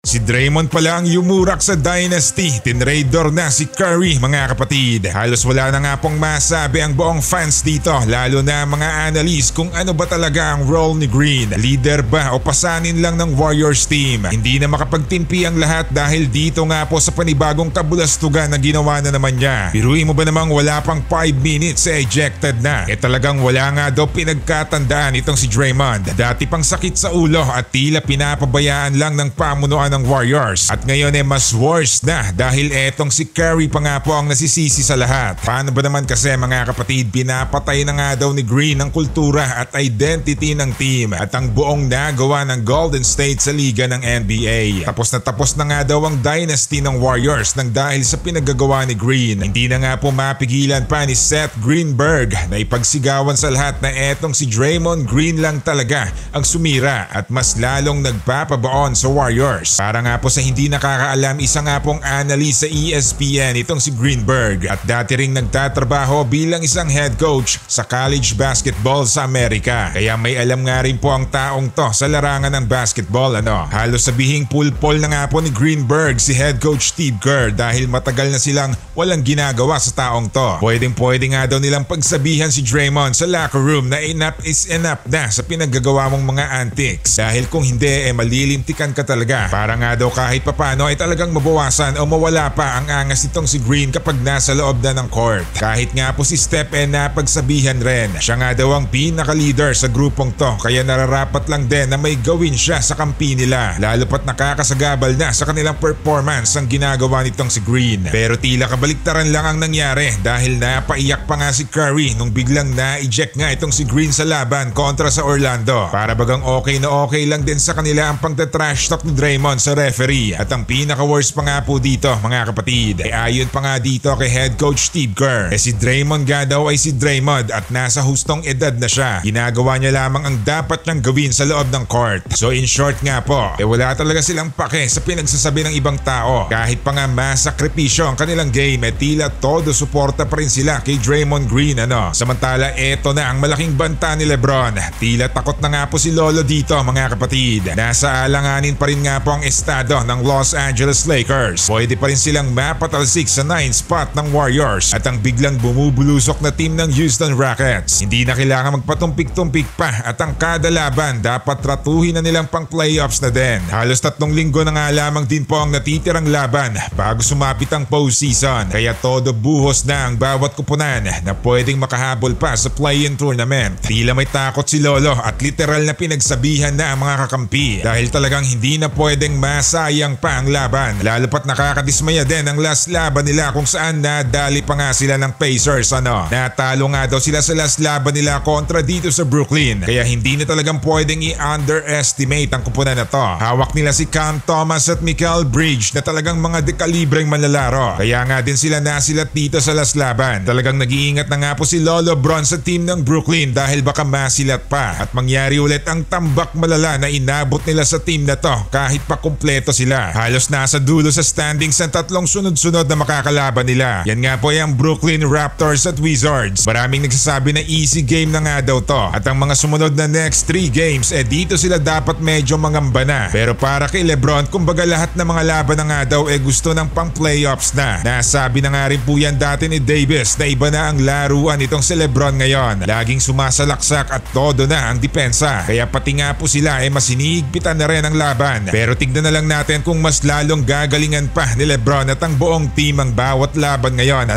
Si Draymond pala ang yumurak sa Dynasty. Tinraidor na si Curry mga kapatid. Halos wala na nga pong masabi ang buong fans dito, lalo na mga analyst, kung ano ba talaga ang role ni Green. Leader ba o pasanin lang ng Warriors team? Hindi na makapagtimpi ang lahat dahil dito nga po sa panibagong kabulastugan na ginawa na naman niya. Biruin mo ba namang wala pang 5 minutes ejected na? Talagang wala nga daw pinagkatandaan itong si Draymond. Dati pang sakit sa ulo at tila pinapabayaan lang ng pamunuan ng Warriors. At ngayon mas worse na dahil etong si Curry pa nga po ang nasisisi sa lahat. Paano ba naman kasi mga kapatid, pinapatay na nga daw ni Green ang kultura at identity ng team at ang buong nagawa ng Golden State sa liga ng NBA. Tapos na nga daw ang dynasty ng Warriors nang dahil sa pinagagawa ni Green. Hindi na nga po mapigilan pa ni Seth Greenberg na ipagsigawan sa lahat na etong si Draymond Green lang talaga ang sumira at mas lalong nagpapabaon sa Warriors. Para nga po sa hindi nakakaalam, isa nga pong analyst sa ESPN itong si Greenberg at dati ring nagtatrabaho bilang isang head coach sa college basketball sa Amerika. Kaya may alam nga rin po ang taong to sa larangan ng basketball. Halos sabihing pulpol na nga po ni Greenberg si head coach Steve Kerr dahil matagal na silang walang ginagawa sa taong to. Pwede nga daw nilang pagsabihan si Draymond sa locker room na enough is enough na sa pinaggagawa mong mga antics. Dahil kung hindi malilintikan ka talaga. Para nga daw kahit papano ay talagang mabawasan o mawala pa ang angas nitong si Green kapag nasa loob na ng court. Kahit nga po si Steph napagsabihan rin. Siya nga daw ang pinaka-leader sa grupong to kaya nararapat lang din na may gawin siya sa kampi nila. Lalo pat nakakasagabal na sa kanilang performance ang ginagawa nitong si Green. Pero tila kabaliktaran lang ang nangyari dahil napaiyak pa nga si Curry nung biglang na-eject nga itong si Green sa laban kontra sa Orlando. Para bagang okay na okay lang din sa kanila ang pagta-trash talk ni Draymond sa referee. At ang pinaka-worst pa nga po dito mga kapatid ay ayon pa nga dito kay head coach Steve Kerr. Si Draymond nga daw ay si Draymond at nasa hustong edad na siya. Ginagawa niya lamang ang dapat niyang gawin sa loob ng court. So in short nga po, wala talaga silang pake sa pinagsasabi ng ibang tao. Kahit pa nga masakripisyo ang kanilang game, tila todo suporta pa rin sila kay Draymond Green. Samantala eto na ang malaking banta ni LeBron. Tila takot na nga po si Lolo dito mga kapatid. Nasa alanganin pa rin nga po ang estado ng Los Angeles Lakers. Pwede pa rin silang mapatalsik sa 9th spot ng Warriors at ang biglang bumubulusok na team ng Houston Rockets. Hindi na kailangan magpatumpik-tumpik pa at ang kada laban dapat tratuhin na nilang pang playoffs na din. Halos 3 linggo na nga lamang din po ang natitirang laban bago sumapit ang postseason. Kaya todo buhos na ang bawat kupunan na pwedeng makahabol pa sa play-in tournament. Tila may takot si Lolo at literal na pinagsabihan na ang mga kakampi dahil talagang hindi na pwedeng masayang pa ang laban. Lalo pat nakakadismaya din ang last laban nila kung saan nadali pa nga sila ng Pacers. Natalo nga daw sila sa last laban nila kontra dito sa Brooklyn. Kaya hindi na talagang pwedeng i-underestimate ang kupunan na to. Hawak nila si Cam Thomas at Mikal Bridge na talagang mga dekalibreng manlalaro. Kaya nga din sila nasilat dito sa last laban. Talagang nag-iingat na nga po si Lolo Bron sa team ng Brooklyn dahil baka masilat pa at mangyari ulit ang tambak malala na inabot nila sa team na to kahit pa kumpleto sila. Halos nasa dulo sa standings ang 3 sunod-sunod na makakalaban nila. Yan nga po yung Brooklyn Raptors at Wizards. Maraming nagsasabi na easy game na nga daw to. At ang mga sumunod na next 3 games dito sila dapat medyo mangamba na. Pero para kay LeBron, kumbaga lahat ng mga laban na nga daw gusto ng pang playoffs na. Nasabi na nga rin po yan dati ni Davis na iba na ang laruan itong si LeBron ngayon. Laging sumasalaksak at todo na ang depensa. Kaya pati nga po sila mas hinihigpitan na rin ang laban. Pero tignan na lang natin kung mas lalong gagalingan pa ni LeBron at ang buong team ang bawat laban ngayon.